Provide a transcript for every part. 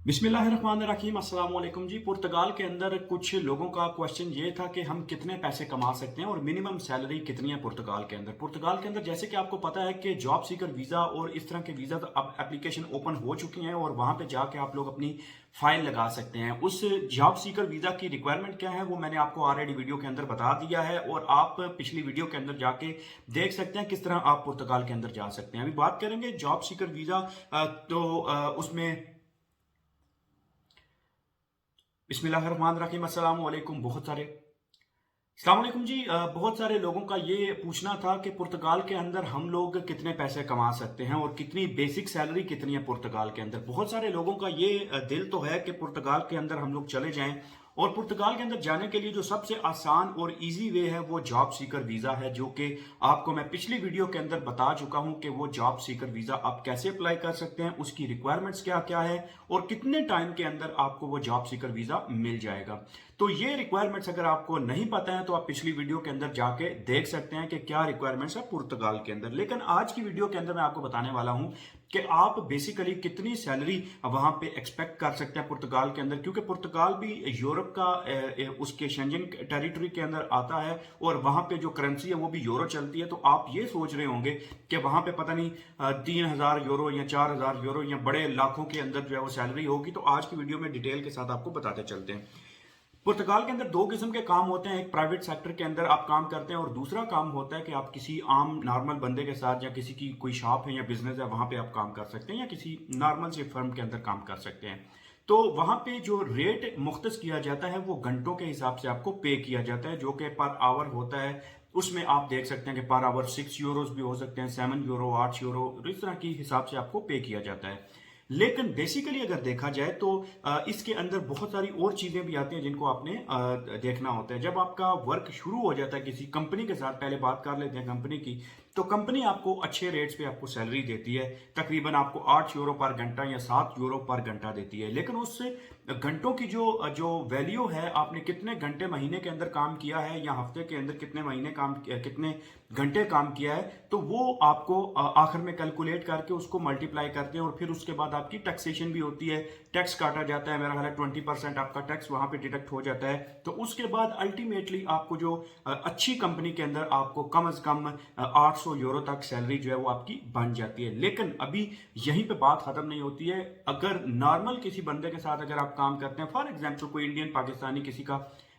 बिस्मिल्लाहिर्रहमानिर्रहीम अस्सलाम वालेकुम जी। पुर्तगाल के अंदर कुछ लोगों का क्वेश्चन ये था कि हम कितने पैसे कमा सकते हैं और मिनिमम सैलरी कितनी है पुर्तगाल के अंदर। पुर्तगाल के अंदर जैसे कि आपको पता है कि जॉब सीकर वीज़ा और इस तरह के वीज़ा तो अब एप्लीकेशन ओपन हो चुकी हैं और वहाँ पे जाके आप लोग अपनी फाइल लगा सकते हैं। उस जॉब सीकर वीज़ा की रिक्वायरमेंट क्या है वो मैंने आपको ऑलरेडी वीडियो के अंदर बता दिया है और आप पिछली वीडियो के अंदर जाके देख सकते हैं किस तरह आप पुर्तगाल के अंदर जा सकते हैं। अभी बात करेंगे जॉब सीकर वीज़ा, उसमें बिस्मिल्लाहिर्रहमानिर्रहीम अस्सलाम वालेकुम। अस्सलाम वालेकुम जी। बहुत सारे लोगों का ये पूछना था कि पुर्तगाल के अंदर हम लोग कितने पैसे कमा सकते हैं और कितनी बेसिक सैलरी कितनी है पुर्तगाल के अंदर। बहुत सारे लोगों का ये दिल तो है कि पुर्तगाल के अंदर हम लोग चले जाएं और पुर्तगाल के अंदर जाने के लिए जो सबसे आसान और इजी वे है वो जॉब सीकर वीज़ा है, जो कि आपको मैं पिछली वीडियो के अंदर बता चुका हूं कि वो जॉब सीकर वीज़ा आप कैसे अप्लाई कर सकते हैं, उसकी रिक्वायरमेंट्स क्या क्या है और कितने टाइम के अंदर आपको वो जॉब सीकर वीज़ा मिल जाएगा। तो ये रिक्वायरमेंट्स अगर आपको नहीं पता है तो आप पिछली वीडियो के अंदर जाके देख सकते हैं कि क्या रिक्वायरमेंट्स है पुर्तगाल के अंदर। लेकिन आज की वीडियो के अंदर मैं आपको बताने वाला हूं कि आप बेसिकली कितनी सैलरी वहां पे एक्सपेक्ट कर सकते हैं पुर्तगाल के अंदर, क्योंकि पुर्तगाल भी यूरोप का उसके शेंजन टेरिटरी के अंदर आता है और वहां पे जो करेंसी है वो भी यूरो चलती है। तो आप ये सोच रहे होंगे कि वहां पे पता नहीं 3,000 यूरो या 4,000 यूरो या बड़े लाखों के अंदर जो है वो सैलरी होगी। तो आज की वीडियो में डिटेल के साथ आपको बताते चलते हैं। पुर्तगाल के अंदर दो किस्म के काम होते हैं, एक प्राइवेट सेक्टर के अंदर आप काम करते हैं और दूसरा काम होता है कि आप किसी आम नॉर्मल बंदे के साथ या किसी की कोई शॉप है या बिजनेस है वहां पे आप काम कर सकते हैं या किसी नॉर्मल से फर्म के अंदर काम कर सकते हैं। तो वहां पे जो रेट मुख्तस किया जाता है वो घंटों के हिसाब से आपको पे किया जाता है, जो कि पर आवर होता है। उसमें आप देख सकते हैं कि पर आवर 6 यूरोज भी हो सकते हैं, 7 यूरो, 8 यूरो, इस तरह की हिसाब से आपको पे किया जाता है। लेकिन बेसिकली अगर देखा जाए तो इसके अंदर बहुत सारी और चीजें भी आती हैं जिनको आपने देखना होता है। जब आपका वर्क शुरू हो जाता है किसी कंपनी के साथ, पहले बात कर लेते हैं कंपनी की, तो कंपनी आपको अच्छे रेट्स पे आपको सैलरी देती है। तकरीबन आपको 8 यूरो पर घंटा या 7 यूरो पर घंटा देती है। लेकिन उससे घंटों की जो जो वैल्यू है, आपने कितने घंटे महीने के अंदर काम किया है या हफ्ते के अंदर कितने घंटे काम किया है, तो वो आपको आखिर में कैलकुलेट करके उसको मल्टीप्लाई करते हैं और फिर उसके बाद आपकी टैक्सेशन भी होती है, टैक्स काटा जाता है। मेरा ख्याल है 20% आपका टैक्स वहां पे डिडक्ट हो जाता है। तो उसके बाद अल्टीमेटली आपको जो अच्छी कंपनी के अंदर आपको कम से कम 800 यूरो तक सैलरी जो है वो आपकी बन जाती है। लेकिन अभी यहीं पे बात खत्म नहीं होती है। अगर नॉर्मल किसी बंदे के साथ अगर आप काम करते हैं, फॉर एग्जाम्पल कोई इंडियन पाकिस्तानी किसी का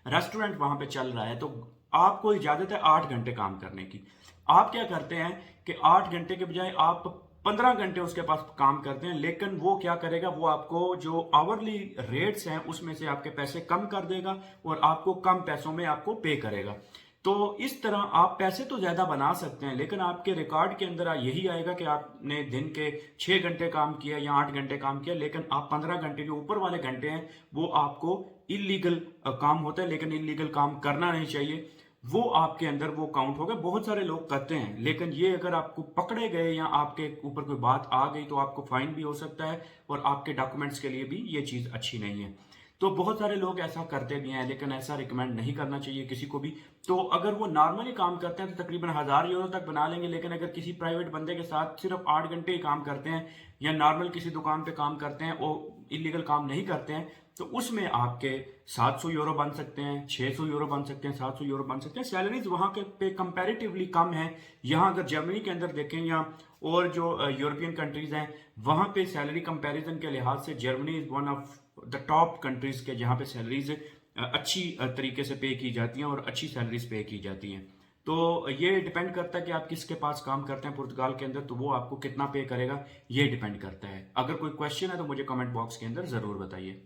रेस्टोरेंट वहां पे चल रहा है, तो आपको इजाजत है 8 घंटे काम करने की। आप क्या करते हैं कि 8 घंटे के बजाय आप 15 घंटे उसके पास काम करते हैं, लेकिन वो क्या करेगा, वो आपको जो आवरली रेट्स हैं उसमें से आपके पैसे कम कर देगा और आपको कम पैसों में आपको पे करेगा। तो इस तरह आप पैसे तो ज्यादा बना सकते हैं, लेकिन आपके रिकॉर्ड के अंदर यही आएगा कि आपने दिन के 6 घंटे काम किया या 8 घंटे काम किया, लेकिन आप 15 घंटे जो ऊपर वाले घंटे हैं वो आपको इलीगल काम होता है। लेकिन इलीगल काम करना नहीं चाहिए, वो आपके अंदर वो काउंट होगा। बहुत सारे लोग करते हैं, लेकिन ये अगर आपको पकड़े गए या आपके ऊपर कोई बात आ गई तो आपको फाइन भी हो सकता है और आपके डॉक्यूमेंट्स के लिए भी ये चीज अच्छी नहीं है। तो बहुत सारे लोग ऐसा करते भी हैं, लेकिन ऐसा रिकमेंड नहीं करना चाहिए किसी को भी। तो अगर वो नॉर्मली काम करते हैं तो तकरीबन 1,000 यूरो तक बना लेंगे, लेकिन अगर किसी प्राइवेट बंदे के साथ सिर्फ 8 घंटे ही काम करते हैं या नॉर्मल किसी दुकान पे काम करते हैं, वो इलीगल काम नहीं करते हैं, तो उसमें आपके 700 यूरो बन सकते हैं, 600 यूरो बन सकते हैं, 700 यूरो बन सकते हैं। सैलरीज वहां के पे कंपैरेटिवली कम है। यहाँ अगर जर्मनी के अंदर देखें या और जो यूरोपियन कंट्रीज हैं, वहां पे सैलरी कंपैरिजन के लिहाज से Germany is one of the top countries के जहां पे सैलरीज अच्छी तरीके से पे की जाती हैं और अच्छी सैलरीज पे की जाती हैं। तो ये डिपेंड करता है कि आप किसके पास काम करते हैं पुर्तगाल के अंदर, तो वो आपको कितना पे करेगा ये डिपेंड करता है। अगर कोई क्वेश्चन है तो मुझे कमेंट बॉक्स के अंदर जरूर बताइए।